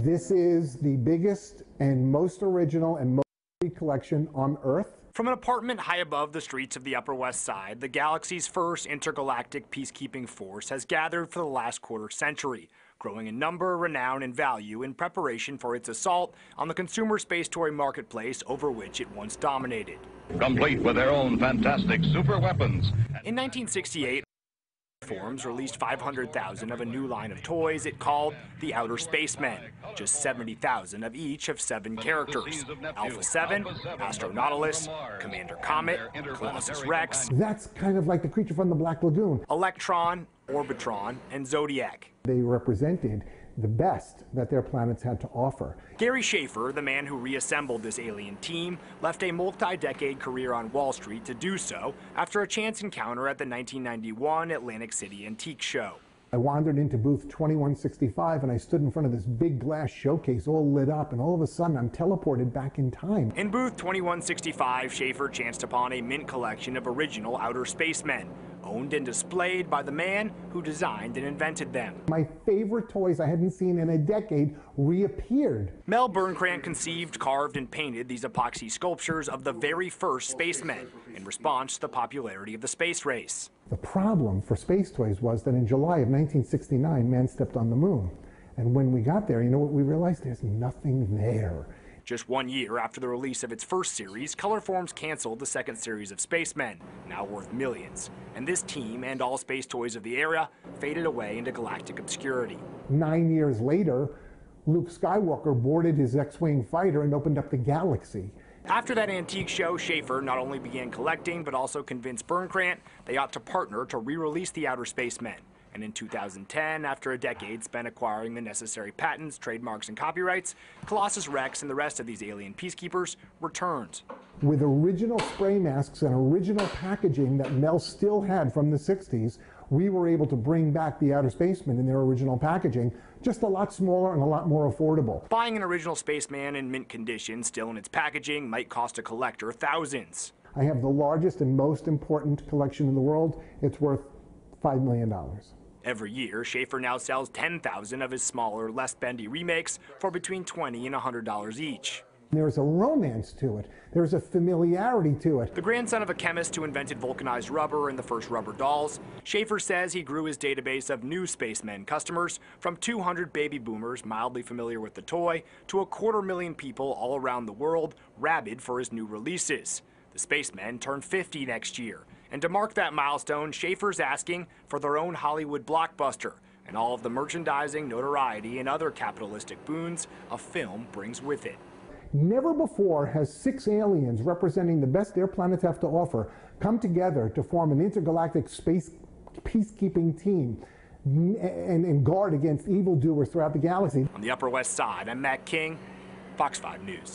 This is the biggest and most original and most complete collection on Earth. From an apartment high above the streets of the Upper West Side, the galaxy's first intergalactic peacekeeping force has gathered for the last quarter century, growing in number, renown, and value in preparation for its assault on the consumer space toy marketplace over which it once dominated. Complete with their own fantastic super weapons. In 1968, Forms released 500,000 of a new line of toys it called the Outer Spacemen, just 70,000 of each of 7 characters: Alpha 7, Astronautilus, Commander Comet, Colossus Rex. That's kind of like the creature from the Black Lagoon. Electron, Orbitron, and Zodiac. They represented the best that their planets had to offer. Gary Schaefer, the man who reassembled this alien team, left a multi-decade career on Wall Street to do so after a chance encounter at the 1991 Atlantic City Antique Show. I wandered into booth 2165 and I stood in front of this big glass showcase all lit up, and all of a sudden I'm teleported back in time. In booth 2165, Schaefer chanced upon a mint collection of original Outer Spacemen, owned and displayed by the man who designed and invented them. My favorite toys I hadn't seen in a decade reappeared. Mel Burnkrant conceived, carved, and painted these epoxy sculptures of the very first spacemen in response to the popularity of the space race. The problem for space toys was that in July of 1969, man stepped on the moon. And when we got there, you know what we realized? There's nothing there. Just 1 year after the release of its first series, Colorforms canceled the second series of Spacemen, now worth millions. And this team and all space toys of the era faded away into galactic obscurity. 9 years later, Luke Skywalker boarded his X-Wing fighter and opened up the galaxy. After that antique show, Schaefer not only began collecting, but also convinced Burnkrant they ought to partner to re-release the Outer Spacemen. And in 2010, after a decade spent acquiring the necessary patents, trademarks, and copyrights, Colossus Rex and the rest of these alien peacekeepers returned. With original spray masks and original packaging that Mel still had from the 60s, we were able to bring back the Outer Spacemen in their original packaging, just a lot smaller and a lot more affordable. Buying an original Spaceman in mint condition, still in its packaging, might cost a collector thousands. I have the largest and most important collection in the world. It's worth $5 million. Every year, Schaefer now sells 10,000 of his smaller, less bendy remakes for between $20 and $100 each. There's a romance to it. There's a familiarity to it. The grandson of a chemist who invented vulcanized rubber and the first rubber dolls, Schaefer says he grew his database of new Spacemen customers from 200 baby boomers mildly familiar with the toy to 250,000 people all around the world rabid for his new releases. The Spacemen turn 50 next year. And to mark that milestone, Schaefer's asking for their own Hollywood blockbuster and all of the merchandising, notoriety, and other capitalistic boons a film brings with it. Never before has 6 aliens representing the best their planets have to offer come together to form an intergalactic space peacekeeping team and guard against evildoers throughout the galaxy. On the Upper West Side, I'm Matt King, Fox 5 News.